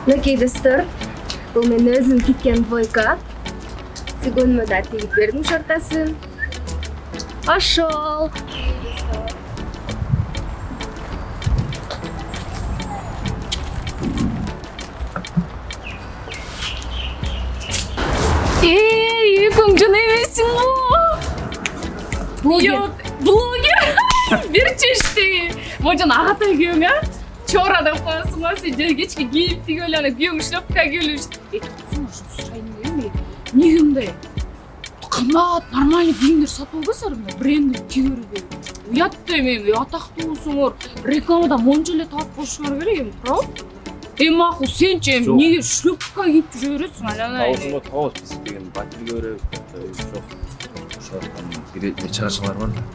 Мынакей достор, бул менин өзүм тиккен двойка. Сыгынма да тигип бердим шортасын. Ошол. Эй, экөөң эмессиң го? Блогер. Берчи иштеги. Можон агатай күйөөң, а? Чора деп коесуң го, сен жай кечке кийип тигип эле ана күйөөң шлепка кийлеп. Сен ушу сурайын эми. Эмне мындай? Кымбат, нормальный кийимдер сатып албайсыңар мына брендин кийүүрү. Уят да эми, атактуусуңар. Рекламада монча эле таап коюшуңар керек эми, правда? Эми макул сенчи эми эмнеге шлепка кийип жүрө бересиң алай? Аузыңа табыз біз деген батилге беребиз. Жоқ. Ошондон бир чыгачылар бар да.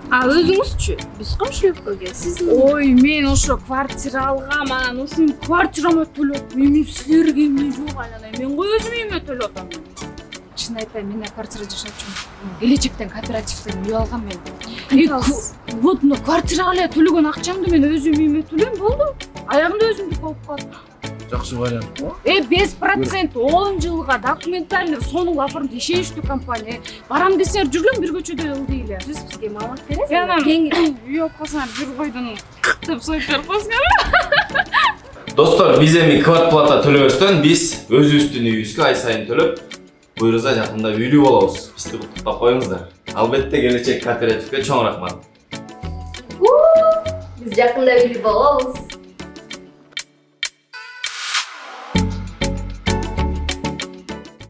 А өзүңүзчү? Биз кам шлепкага? Сиз Ой, мен ошо квартира алгам, анан ушул квартирама төлөп, эми силерге эмне жок алай? Мен кой өзүм эме төлөп атам. Чын айтайын, мен квартира жашачумун. Келечектен кооперативден үй алгам мен. Вот мына квартирага эле төлөгөн акчамды мен өзүм эме төлөйм, болду. Аягында өзүмдүк болуп калат. Жакшы вариант го. 5% 10 жылга документальный сонун оформить ишеничтүү компания. Барам десеңер жүрлөм бир көчөдө ылдый эле. Сиз бизге маалымат бересиз? Анан Кеңири. үй алып калсаңар бир койдон деп союп берип коесуңар. Достор, биз эми квартплата төлөбөстөн биз өзүбүздүн үйүбүзгө ай сайын төлөп, буйруза жакында үйлүү болобуз. Бизди куттуктап коюңуздар. Албетте келечек кооперативге чоң рахмат. Биз жакында үйлүү болобуз.